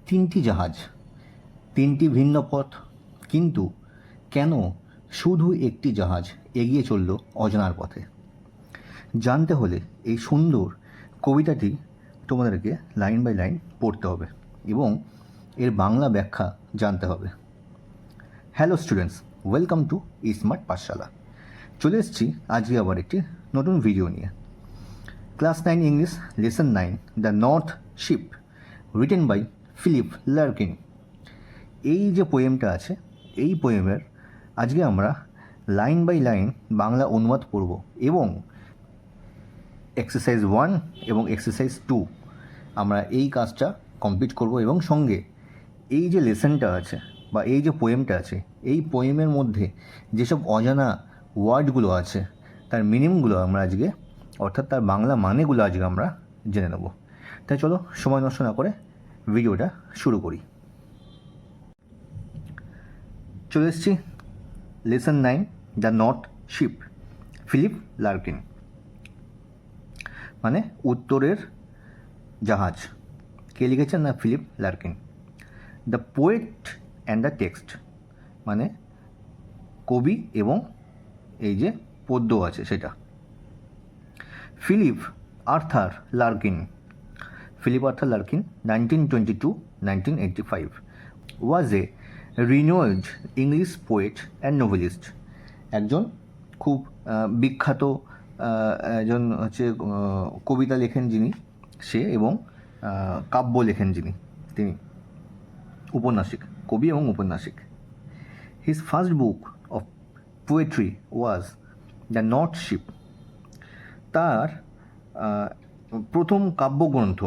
তিনটি জাহাজ, তিনটি ভিন্ন পথ, কিন্তু কেন শুধু একটি জাহাজ এগিয়ে চলল অজানার পথে? জানতে হলে এই সুন্দর কবিতাটি তোমাদেরকে লাইন বাই লাইন পড়তে হবে এবং এর বাংলা ব্যাখ্যা জানতে হবে। Hello students, welcome to smart Pathshala. চলে এসেছি আজকে আবার একটি নতুন ভিডিও নিয়ে। Class 9 English lesson 9 the north Ship, written by Philip Larkin. এই যে পোয়েমটা আছে, এই পোয়েমের আজকে আমরা লাইন বাই লাইন বাংলা অনুবাদ পড়ব এবং এক্সারসাইজ 1 এবং এক্সারসাইজ 2 আমরা এই কাজটা কমপ্লিট করব এবং সঙ্গে এই যে লেসনটা আছে বা এই যে পোয়েমটা আছে, এই পোয়েমের মধ্যে যেসব অজানা ওয়ার্ডগুলো আছে তার মিনিংগুলো আমরা আজকে, অর্থাৎ তার বাংলা মানেগুলো আজকে আমরা জেনে নেব। তাই চলো সময় নষ্ট না করে ভিডিওটা শুরু করি। চলে এসেছি lesson 9 the north ship, Philip Larkin, মানে উত্তরের জাহাজ। কে লিখেছেন? না, Philip Larkin. The poet and the text, মানে কবি এবং এই যে পদ্য আছে সেটা। Philip Arthur Larkin, Philip Arthur Larkin 1922-1985 was a renowned English poet and novelist. একজন খুব বিখ্যাত একজন হচ্ছে কবিতা লেখেন যিনি, সে, এবং কাব্য লেখেন যিনি, তিনি উপন্যাসিক, কবি এবং উপন্যাসিক। His first book of poetry was the north ship. তার প্রথম কাব্যগ্রন্থ,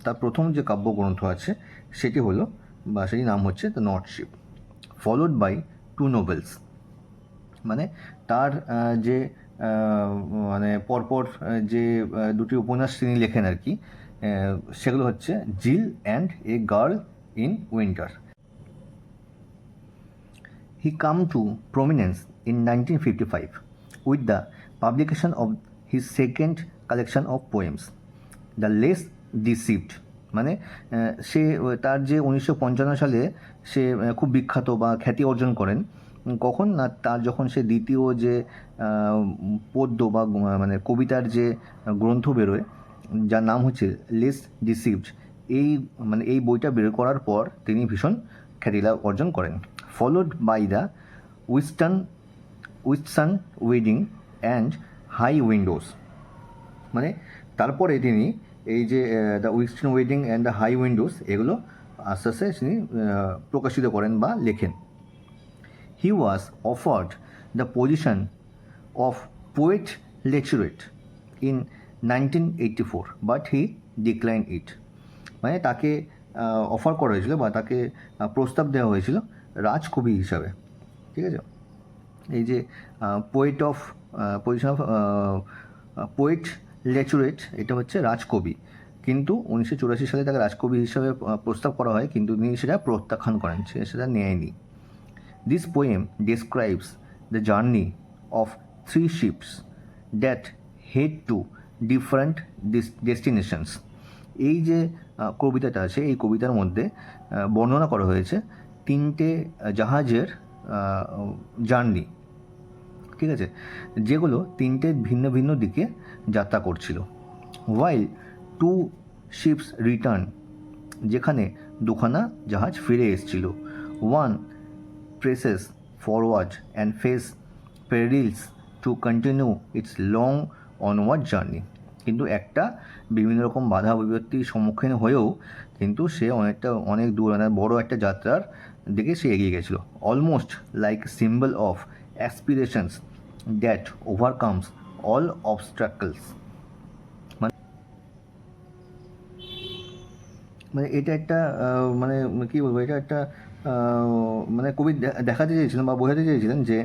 তার প্রথম যে কাব্যগ্রন্থ আছে সেটি হলো, বা সেটির নাম হচ্ছে the north Ship, followed by 2 novels. মানে তার যে মানে পরপর যে দুটি উপন্যাস তিনি লেখেন আর কি, সেগুলো হচ্ছে Jill and a girl in winter. He come to prominence in 1955 with the publication of his second collection of poems, The Less Deceived। মানে সে তার যে 1955 সালে সে খুব বিখ্যাত বা খ্যাতি অর্জন করেন। কখন না, তার যখন সে দ্বিতীয় যে পদ্য বা মানে কবিতার যে গ্রন্থ বেরোয়, যার নাম হচ্ছে লেস ডিসিভড। এই মানে এই বইটা বের করার পর তিনি ভীষণ খ্যাতি লাভ অর্জন করেন। ফলোড বাই দ্য উইস্টন ওয়েডিং অ্যান্ড হাই উইন্ডোজ, মানে তারপরে তিনি এই যে দ্য উইস্টন weddings and the high windows, এগুলো আস্তে আস্তে তিনি প্রকাশিত করেন বা লেখেন। He was offered the position of poet লেকচারেট in 1984 but he decline it. মানে তাকে অফার করা হয়েছিল বা তাকে প্রস্তাব দেওয়া হয়েছিল রাজকবি হিসাবে, ঠিক আছে। এই যে poet of position of poet লেকচারেট, এটা হচ্ছে রাজকবি, কিন্তু 1984 সালে তাকে রাজকবি হিসাবে প্রস্তাব করা হয়, কিন্তু তিনি সেটা প্রত্যাখ্যান করেন, সেটা নেয়নি। This poem describes the journey of 3 ships that head to different destinations. এই যে কবিতাটা আছে, এই কবিতার মধ্যে বর্ণনা করা হয়েছে 3টে জাহাজের জার্নি, ঠিক আছে, যেগুলো 3টে ভিন্ন ভিন্ন দিকে যাত্রা করছিল। ওয়াইল 2 শিপস রিটার্ন, যেখানে 2খানা জাহাজ ফিরে এসেছিল। 1 presses forward and face perils to continue its long onward journey. কিন্তু একটা বিভিন্ন রকম বাধা বিপত্তির সম্মুখীন হয়েও কিন্তু সে অনেক দূর, বড় একটা যাত্রার দিকে সে এগিয়ে গেছিলো। Almost like symbol of aspirations that ওভারকামস all obstacles. মানে এটা একটা মানে কী বলবো, এটা একটা মানে কবি দেখাতে চেয়েছিলেন বা বোঝাতে চেয়েছিলেন যে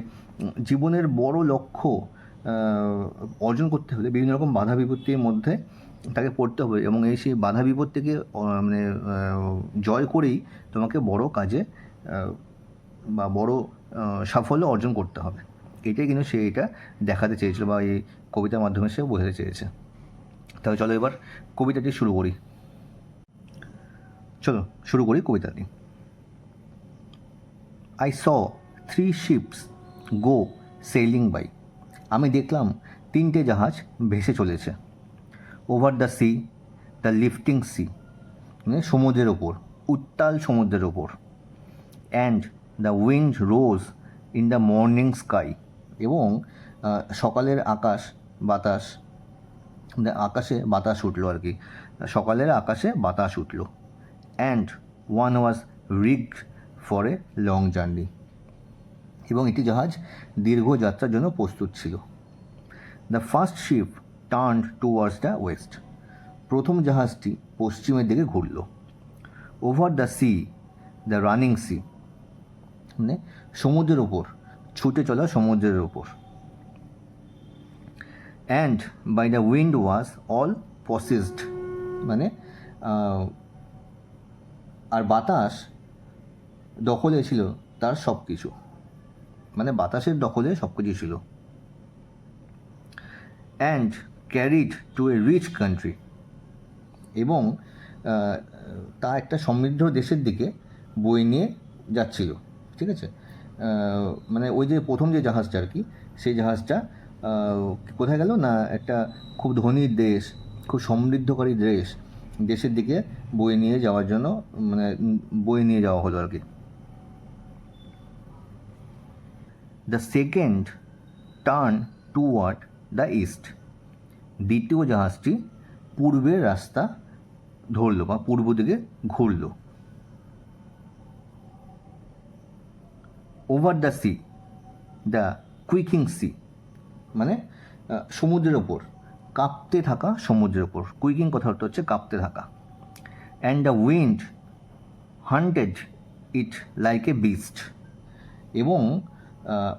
জীবনের বড় লক্ষ্য অর্জন করতে হলে বিভিন্ন রকম বাধা বিপত্তির মধ্যে তাকে পড়তে হবে, এবং এই সেই বাধা বিপত্তিকে মানে জয় করেই তোমাকে বড় কাজে বা বড় সাফল্য অর্জন করতে হবে। এটাই কিন্তু সে এটা দেখাতে চেয়েছিল বা এই কবিতার মাধ্যমে সে বোঝাতে চেয়েছে। তাহলে চলো এবার কবিতাটি শুরু করি। চলো শুরু করি কবিতাটি। I saw 3 ships go sailing by. আমি দেখলাম 3টে জাহাজ ভেসে চলেছে। Over the sea, the lifting sea, মানে সমুদ্রের ওপর, উত্তাল সমুদ্রের ওপর। And the wind rose in the morning sky, এবং সকালের বাতাস, মানে আকাশে বাতাস উঠলো আর কি, সকালের আকাশে বাতাস উঠলো। And one was rigged for a long journey, এবং একটি জাহাজ দীর্ঘ যাত্রার জন্য প্রস্তুত ছিল। The first ship turned towards the west, প্রথম জাহাজটি পশ্চিমের দিকে ঘুরল। Over the sea, the running sea, মানে সমুদ্রের ওপর, ছুটে চলা সমুদ্রের ওপর। And by the wind was all possessed, মানে আর বাতাস দখলে ছিল তার সব কিছু, মানে বাতাসের দখলে সব কিছু ছিল। And carried to a rich country, এবং তা একটা সমৃদ্ধ দেশের দিকে বয়ে নিয়ে যাচ্ছিল। ঠিক আছে, মানে ওই যে প্রথম যে জাহাজটা আর কি, সেই জাহাজটা কোথায় গেল না, একটা খুব ধনী দেশ, খুব সমৃদ্ধকারী দেশের দিকে বয়ে নিয়ে যাওয়ার জন্য, মানে বয়ে নিয়ে যাওয়া হলো আর কি। The second turn toward the east, দ্বিতীয় জাহাজটি পূর্বের রাস্তা ধরল বা পূর্ব দিকে ঘুরল। Over the sea, the quaking sea, মানে সমুদ্রের ওপর, কাঁপতে থাকা সমুদ্রের ওপর। কুইকিং কথা হচ্ছে কাঁপতে থাকা। And the wind hunted it like a beast, এবং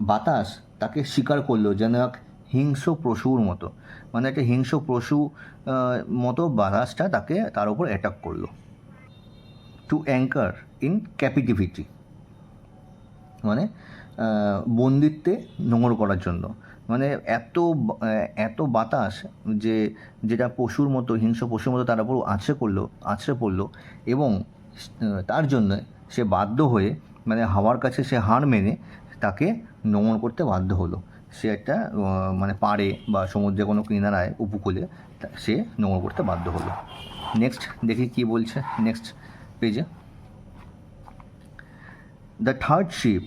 বাতাস তাকে শিকার করলো যেন এক হিংস্র পশুর মতো, মানে একটা হিংস্র পশু মতো বাতাসটা তার উপর অ্যাটাক করলো। টু অ্যাঙ্কার ইন ক্যাপিটিভিটি, মানে বন্দিত্বে নোঙর করার জন্য, মানে এত বাতাস যেটা পশুর মতো, হিংস্র পশুর মতো তার উপর আছড়ে পড়লো, এবং তার জন্য সে বাধ্য হয়ে, মানে হাওয়ার কাছে সে হার মেনে তাকে নোঙর করতে বাধ্য হলো। সে একটা মানে পাড়ে বা সমুদ্রে কোনো কিনারায় উপকূলে সে নোঙর করতে বাধ্য হলো। নেক্সট দেখি কি বলছে নেক্সট পেজে। The third ship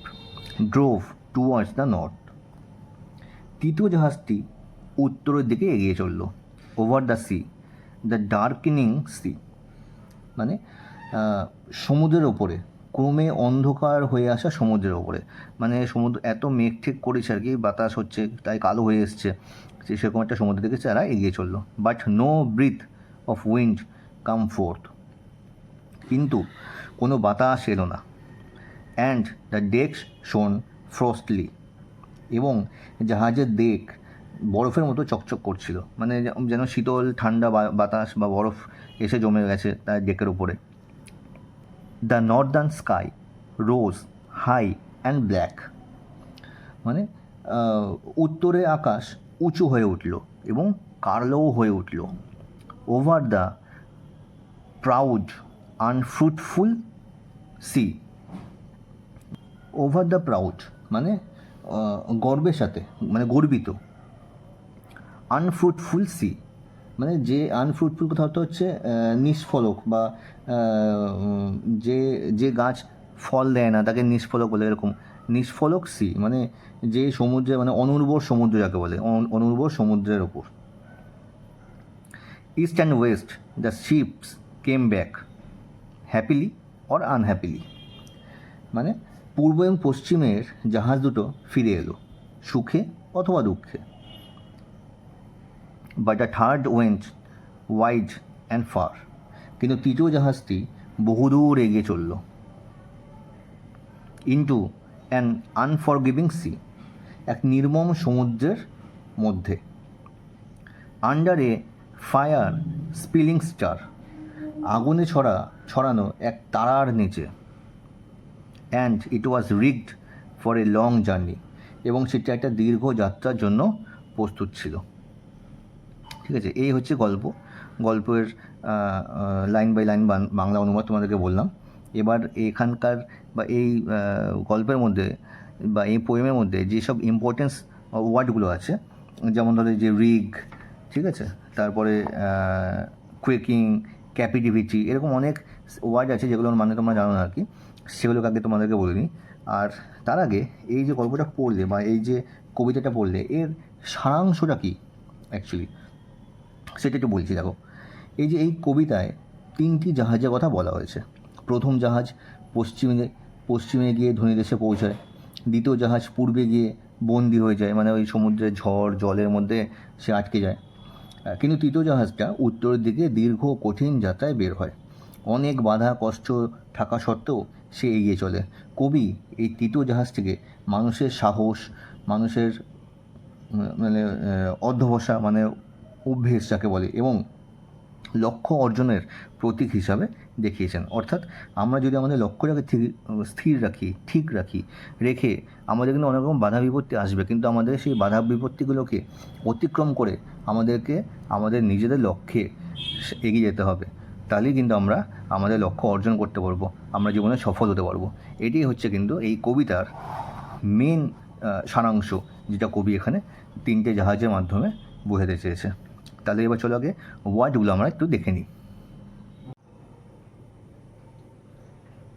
drove towards the north, তৃতীয় জাহাজটি উত্তরের দিকে এগিয়ে চলল। Over the sea, the darkening sea, মানে সমুদ্রের ওপরে, ক্রমে অন্ধকার হয়ে আসা সমুদ্রের ওপরে, মানে সমুদ্র এত মেঘ ঠিক করেছে আর কি, বাতাস হচ্ছে তাই কালো হয়ে এসছে, সেরকম একটা সমুদ্রের দিকে তারা এগিয়ে চললো। But no breath of wind came forth, কিন্তু কোনো বাতাস এলো না। অ্যান্ড দ্য ডেকস শোন ফ্রস্টলি, এবং জাহাজের ডেক বরফের মতো চকচক করছিল, মানে যেন শীতল ঠান্ডা বাতাস বা বরফ এসে জমে গেছে তার ডেকের উপরে। The northern sky rose high and black, মানে উত্তরে আকাশ উঁচু হয়ে উঠল এবং কালোও হয়ে উঠল। Over the proud unfruitful sea, over the proud মানে গর্বের সাথে, মানে গর্বিত। আনফ্রুটফুল সি, মানে যে আনফ্রুটফুল কথা হচ্ছে নিষ্ফলক, বা যে গাছ ফল দেয় না তাকে নিষ্ফলক বলে, এরকম নিষ্ফলক সি, মানে যে সমুদ্রে, মানে অনুর্বর সমুদ্র যাকে বলে, অনুর্বর সমুদ্রের ওপর। East and west the ships came back happily or unhappily, মানে পূর্ব এবং পশ্চিমের জাহাজ দুটো ফিরে এলো সুখে অথবা দুঃখে। But the third went wide and far, কিন্তু তৃতীয় জাহাজটি বহুদূর এগিয়ে চলল। ইন্টু অ্যান আনফরগিভিং সি, এক নির্মম সমুদ্রের মধ্যে। আন্ডার এ ফায়ার স্পিলিং স্টার, আগুনে ছড়ানো এক তারার নিচে। And it was rigged for a long journey, এবং সেটা একটা দীর্ঘ যাত্রার জন্য প্রস্তুত ছিল। ঠিক আছে, এই হচ্ছে গল্পের লাইন বাই লাইন বাংলা অনুবাদ তোমাদেরকে বললাম। এবার এখানকার বা এই গল্পের মধ্যে বা এই পোয়েমের মধ্যে যেসব ইম্পর্টেন্স ওয়ার্ডগুলো আছে, যেমন ধরো যে রিগ, ঠিক আছে, তারপরে কুয়েকিং, ক্যাপিটিভিটি, এরকম অনেক ওয়ার্ড আছে যেগুলোর মানে তোমরা জানো না আর কি, সেগুলোকে আগে তোমাদেরকে বলে নিই। আর তার আগে এই যে গল্পটা পড়লে বা এই যে কবিতাটা পড়লে এর সারাংশটা কী অ্যাকচুয়ালি সেটা একটু বলছি। দেখো, এই যে এই কবিতায় 3টি জাহাজের কথা বলা হয়েছে। প্রথম জাহাজ পশ্চিমে গিয়ে ধনীদেশে পৌঁছায়, দ্বিতীয় জাহাজ পূর্বে গিয়ে বন্দি হয়ে যায়, মানে ওই সমুদ্রের ঝড় জলের মধ্যে সে আটকে যায়, কিন্তু তৃতীয় জাহাজটা উত্তরের দিকে দীর্ঘ কঠিন যাত্রায় বের হয়। অনেক বাধা কষ্ট থাকা সত্ত্বেও সে এগিয়ে চলে। কবি এই তৃতীয় জাহাজটিকে মানুষের সাহস, মানুষের মানে অধ্যবসায়, মানে অভ্যেস যাকে বলে, এবং লক্ষ্য অর্জনের প্রতীক হিসাবে দেখিয়েছেন। অর্থাৎ আমরা যদি আমাদের লক্ষ্যটাকে স্থির রাখি, ঠিক রেখে আমাদের কিন্তু অনেক রকম বাধা বিপত্তি আসবে, কিন্তু আমাদের সেই বাধা বিপত্তিগুলোকে অতিক্রম করে আমাদেরকে আমাদের নিজেদের লক্ষ্যে এগিয়ে যেতে হবে। তাহলেই কিন্তু আমরা আমাদের লক্ষ্য অর্জন করতে পারবো, আমরা জীবনে সফল হতে পারবো। এটাই হচ্ছে কিন্তু এই কবিতার মেন সারাংশ, যেটা কবি এখানে 3টে জাহাজের মাধ্যমে বোঝাতে চেয়েছে। তাহলে এবার চলো আগে ওয়ার্ডগুলো আমরা একটু দেখে নিই।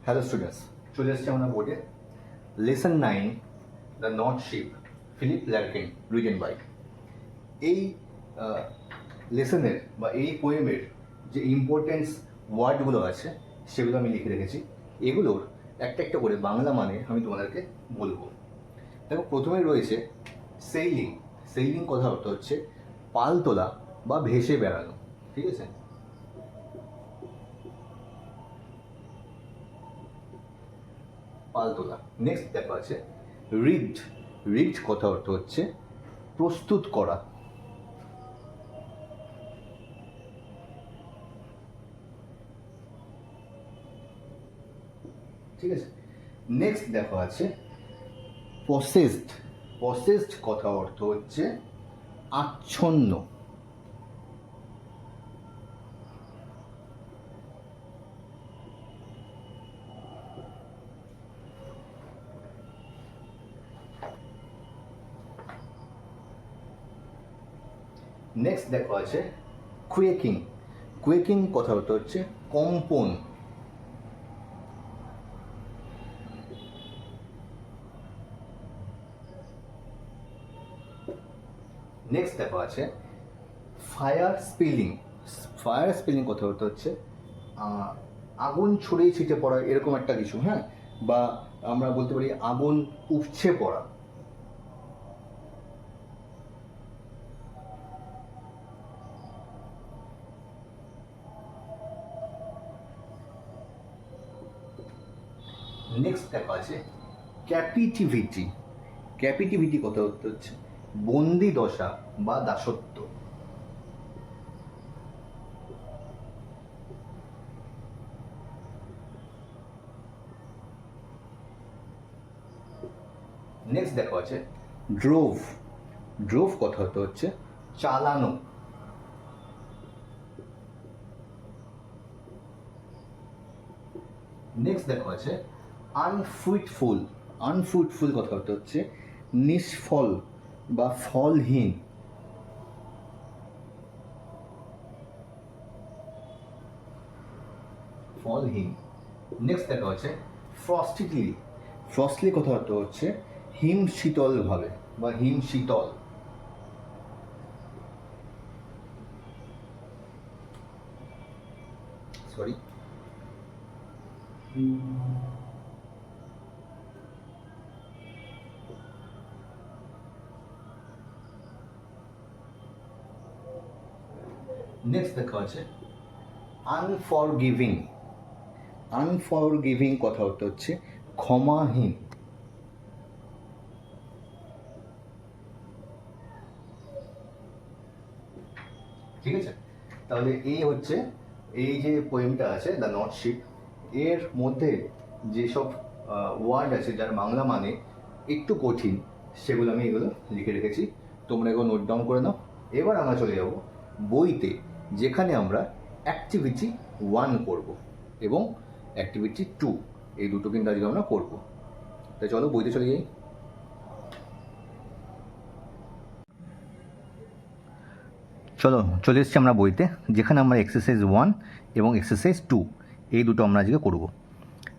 হ্যালো স্টুডেন্টস, চলে এসেছি আমরা বোর্ডে। Lesson 9, the north ship, Philip Larkin, written by. এই লেসনের বা এই পোয়েমের যে ইম্পর্টেন্স ওয়ার্ডগুলো আছে সেগুলো আমি লিখে রেখেছি। এগুলোর একটা একটা করে বাংলা মানে আমি তোমাদেরকে বলবো। দেখো, প্রথমে রয়েছে সেইলিং। সেইলিং কথা অর্থ হচ্ছে পাল তোলা বা ভেসে বেড়ানো, ঠিক আছে। পাল তোলা। নেক্সট দেখো আছে রিগড। রিগড কথা অর্থ হচ্ছে প্রস্তুত করা। ঠিক আছে। নেক্সট দেখো আছে পসেসড। পসেসড কথা অর্থ হচ্ছে আচ্ছন্ন। নেক্সট দেখো আছে কুয়েকিং। কুয়েকিং কথা অর্থ হচ্ছে কম্পন। নেক্সট দেখো আছে ফায়ার স্পিলিং। ফায়ার স্পিলিং কথা অর্থ হচ্ছে আগুন ছড়িয়ে ছিটে পড়া, এরকম একটা কিছু, হ্যাঁ, বা আমরা বলতে পারি আগুন উপছে পড়া। নেক্সট দেখো আছে ক্যাপিটিভিটি। ক্যাপিটিভিটি কথা হচ্ছে বন্দি দশা বা দাসত্ব। নেক্সট দেখো আছে ড্রোভ। ড্রোভ কথা হচ্ছে চালানো। নেক্সট দেখো আছে আনফ্রুটফুল। আনফ্রুটফুল কথা হচ্ছে নিষ্ফল বা ফলহীন। ফলহীন। নেক্সট দেখা হচ্ছে ফ্রস্টিলি। ফ্রস্টলি কথা হচ্ছে হিম শীতল ভাবে বা হিম শীতল। সরি। নেক্সট দেখা আছে আনফরগিভিং। আনফরগিভিং কথা হচ্ছে ক্ষমাহীন। ঠিক আছে। তাহলে এই হচ্ছে এই যে পোয়েমটা আছে দ্য নর্থ শিপ, এর মধ্যে যেসব ওয়ার্ড আছে যার বাংলা মানে একটু কঠিন, সেগুলো আমি এগুলো লিখে রেখেছি, তোমরা এগুলো নোট ডাউন করে নাও। এবার আমরা চলে যাব বইতে, যেখানে আমরা অ্যাক্টিভিটি 1 করব এবং অ্যাক্টিভিটি 2, এই দুটো কিন্তু আজকে আমরা করব। তাই চলো বইতে চলে যাই। চলো চলে এসেছি আমরা বইতে, যেখানে আমরা এক্সারসাইজ 1 এবং এক্সারসাইজ 2 এই দুটো আমরা আজকে করব।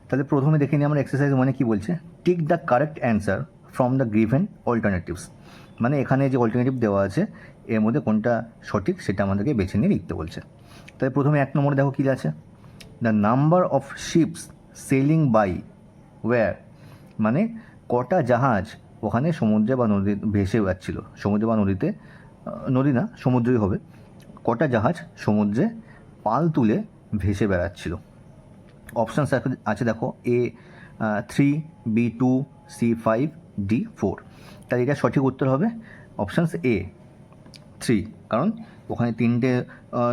তাহলে প্রথমে দেখে নিই আমরা এক্সারসাইজ 1-এ কী বলছে, tick the correct answer from the given alternatives. মানে এখানে যে অল্টারনেটিভ দেওয়া আছে এর মধ্যে কোনটা সঠিক সেটা আমাদেরকে বেছে নিয়ে লিখতে বলছে। তাহলে প্রথমে 1 নম্বরে দেখো কী আছে, the number of ships sailing by were, মানে কটা জাহাজ ওখানে সমুদ্রে বা নদী ভেসে যাচ্ছিল, সমুদ্রে বা নদীতে, নদী না সমুদ্রই হবে, কটা জাহাজ সমুদ্রে পাল তুলে ভেসে বেড়াচ্ছিল। অপশানস আছে দেখো, A 3, B 2, C 5, D 4। তাহলে এটা সঠিক উত্তর হবে অপশানস A 3, কারণ ওখানে 3টে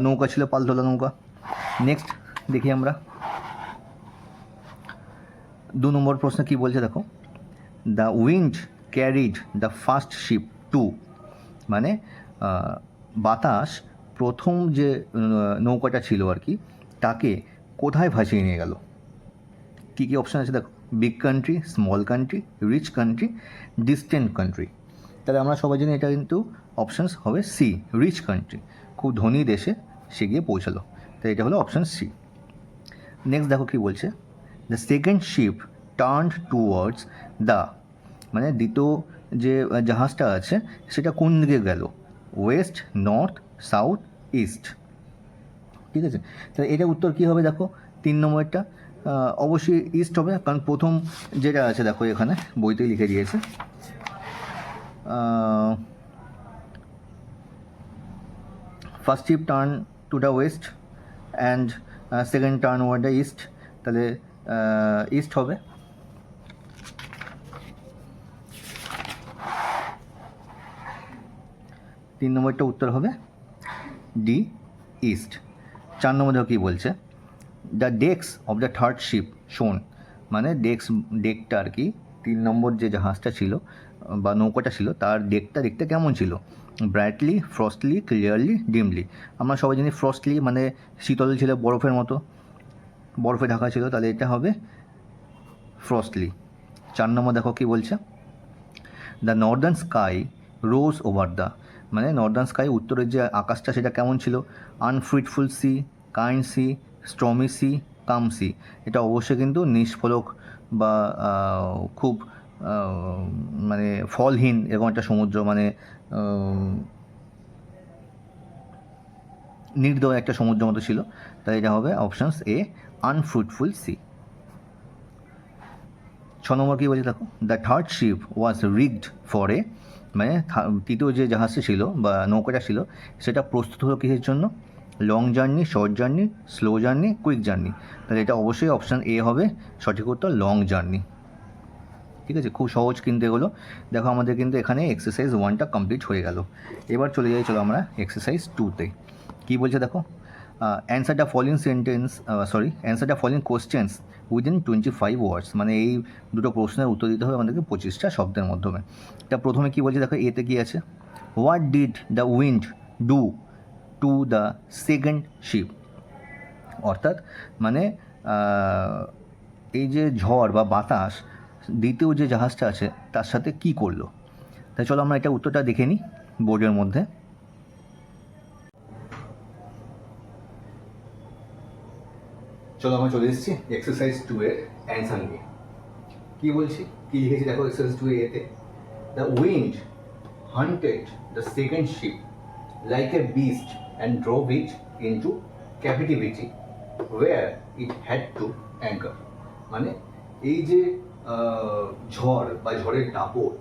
নৌকা ছিল, পাল তোলা নৌকা। নেক্সট দেখি আমরা 2 নম্বর প্রশ্ন কী বলছে দেখো, the wind carried the first ship to, মানে বাতাস প্রথম যে নৌকাটা ছিল আর কি তাকে কোথায় ভাসিয়ে নিয়ে গেল। কী কী অপশান আছে দেখো, big country, small country, rich country, distant country. তাহলে আমরা সবাই জানি এটা কিন্তু অপশানস হবে সি, রিচ কান্ট্রি, খুব ধনী দেশে সে গিয়ে পৌঁছালো। তাই এটা হলো অপশান সি। নেক্সট দেখো কী বলছে, the second sheep turned towards the, মানে দ্বিতীয় যে জাহাজটা আছে সেটা কোন দিকে গেল, ওয়েস্ট, নর্থ, সাউথ, ইস্ট। ঠিক আছে, তাহলে এটা উত্তর কী হবে দেখো, 3 নম্বরটা অবশ্যই ইস্ট হবে, কারণ প্রথম যেটা আছে দেখো এখানে বইতেই লিখে দিয়েছে, first ship turn to the west and second turn war the east, তাহলে ইস্ট হবে। তিন নম্বরটা উত্তর হবে ডি, ইস্ট। 4 নম্বর কী বলছে, the decks of the third ship shone, মানে ডেকটা আর কি 3 নম্বর যে জাহাজটা ছিল বা নৌকাটা ছিল তার ডেকটা দেখতে কেমন ছিল, ব্রাইটলি, ফ্রস্টলি, ক্লিয়ারলি, ডিমলি। আমরা সবাই জানি ফ্রস্টলি মানে শীতল ছিল, বরফের মতো, বরফে ঢাকা ছিল, তাহলে এটা হবে ফ্রস্টলি। 4 নম্বর দেখো কী বলছে, the northern sky rose over the, মানে নর্দার্ন স্কাই উত্তরের যে আকাশটা সেটা কেমন ছিল, unfruitful sea, kind sea, stormy sea, calm sea. এটা অবশ্যই কিন্তু নিষ্ফলক বা খুব মানে ফলহীন এরকম একটা সমুদ্র, মানে নির্দয় একটা সমুদ্র মতো ছিল, তাই এটা হবে অপশানস এ, আনফ্রুটফুল সি। 6 নম্বর কী বলছে দেখো, the third ship was rigged for এ, মানে তৃতীয় যে জাহাজটা ছিল বা নৌকাটা ছিল সেটা প্রস্তুত হলো কিসের জন্য, long journey, short journey, slow journey, quick journey. তাহলে এটা অবশ্যই অপশান এ হবে সঠিক উত্তর, লং জার্নি। ঠিক আছে, খুব সহজ কিন্তু এগুলো। দেখো আমাদের কিন্তু এখানে এক্সারসাইজ 1টা কমপ্লিট হয়ে গেল। এবার চলে যাই চলো আমরা এক্সারসাইজ 2তে। কী বলছে দেখো, answer the following answer the following questions within 25 ওয়ার্ডস, মানে এই দুটো প্রশ্নের উত্তর দিতে হবে আমাদেরকে 25টা শব্দের মাধ্যমে। এটা প্রথমে কী বলছে দেখো, এতে কী আছে, what did the wind do to the second sheep, অর্থাৎ মানে এই যে ঝড় বা বাতাস দ্বিতীয় যে জাহাজটা আছে তার সাথে কী করলো। তাই চলো আমরা এটা উত্তরটা দেখে নিই বোর্ডের মধ্যে। চলো আমরা চলে এসেছি এক্সারসাইজ 2 এর অ্যান্সার নিয়ে। কী বলছি, কী লিখেছি দেখো এক্সারসাইজ 2 এতে, the wind hunted the second ship like a beast and drove it into captivity where it had to anchor. মানে এই যে ঝড় বা ঝড়ের দাপট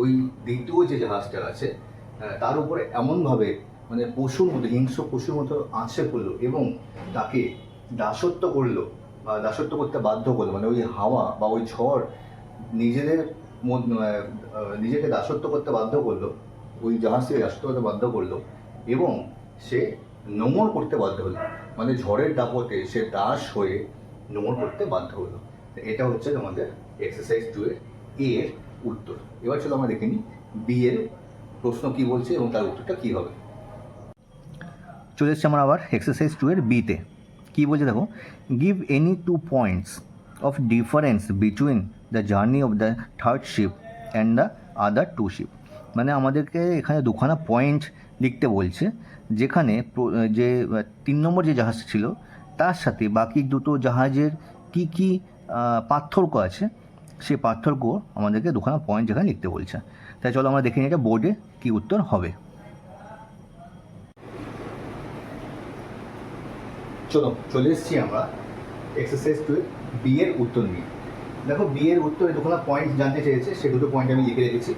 ওই দ্বিতীয় যে জাহাজটা আছে তার উপরে এমনভাবে মানে পশুর মতো, হিংস্র পশুর মতো আঁচড়ে পড়লো এবং তাকে দাসত্ব করলো বা দাসত্ব করতে বাধ্য করলো, মানে ওই হাওয়া বা ওই ঝড় নিজেকে দাসত্ব করতে বাধ্য করলো, ওই জাহাজকে দাসত্ব করতে বাধ্য করলো এবং সে নোঙর করতে বাধ্য হলো, মানে ঝড়ের দাপটে সে দাস হয়ে নোঙর করতে বাধ্য হলো। এটা হচ্ছে তোমাদের এক্সারসাইজ 2 এর এ এর উত্তর। এবার চলো আমরা দেখে নিই বি এর প্রশ্ন কী বলছে এবং তার উত্তরটা কী হবে। চলে এসছি আমরা আবার এক্সারসাইজ 2 এর বিতে। কী বলছে দেখো, give any 2 points of difference between the journey of the third ship and the other 2 ship. মানে আমাদেরকে এখানে দুখানা পয়েন্ট লিখতে বলছে, যেখানে যে 3 নম্বর যে জাহাজ ছিল তার সাথে বাকি দুটো জাহাজের কী কী পার্থক্য আছে, সেই পার্থক্য আমাদেরকে দুখানা পয়েন্ট যেখানে লিখতে বলছে। তাই চলো আমরা দেখে নিই এটা বোর্ডে কী উত্তর হবে। চলে এসেছি আমরা এক্সারসাইজ 2 বি এর উত্তর নিয়ে। দেখো বি এর উত্তরে দুখানা পয়েন্ট জানতে চেয়েছে, সে দুটো পয়েন্ট আমি লিখে রেখেছি।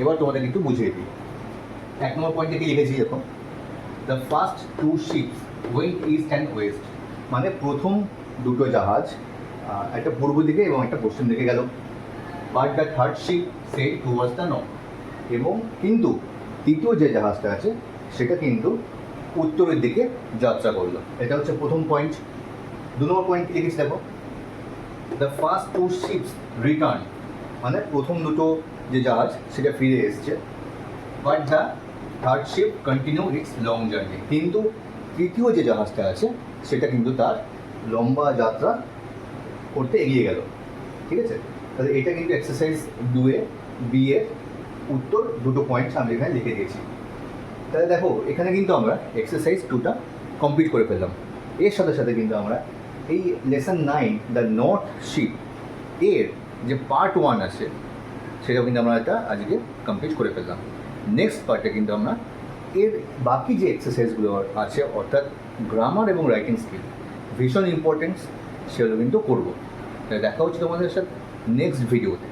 এবার তোমাদের একটু বুঝিয়ে দিই। 1 নম্বর পয়েন্টে কি লিখেছি দেখো, the first 2 ships went east and West. মানে প্রথম দুটো জাহাজ একটা পূর্ব দিকে এবং একটা পশ্চিম দিকে গেল। But the third ship said towards the north. এবং কিন্তু তৃতীয় যে জাহাজটা আছে সেটা কিন্তু উত্তরের দিকে যাত্রা করলো। এটা হচ্ছে প্রথম পয়েন্ট। 2 নম্বর পয়েন্ট লিখেছি দেখো, দ্য ফার্স্ট 2 শিপস রিটার্ন। মানে প্রথম দুটো যে জাহাজ সেটা ফিরে এসছে। But the third sheep continue its long journey. কিন্তু তৃতীয় যে জাহাজটা আছে সেটা কিন্তু তার লম্বা যাত্রা করতে এগিয়ে গেল। ঠিক আছে, তাহলে এটা কিন্তু এক্সারসাইজ 2 এ বি এর উত্তর, দুটো পয়েন্টস আমি এখানে লিখে দিয়েছি। তাহলে দেখো এখানে কিন্তু আমরা এক্সারসাইজ 2টা কমপ্লিট করে ফেললাম। এর সাথে সাথে কিন্তু আমরা এই লেসন 9 দ্য নর্থ শিপ এর যে পার্ট 1 আছে সেটাও কিন্তু আমরা এটা আজকে কমপ্লিট করে ফেললাম। নেক্সট পার্টে কিন্তু আমরা এর বাকি যে এক্সারসাইজগুলো আছে, অর্থাৎ গ্রামার এবং রাইটিং স্কিল ভীষণ ইম্পর্টেন্স, সেগুলো কিন্তু করবো। তাই দেখা হচ্ছে তোমাদের সাথে নেক্সট ভিডিওতে।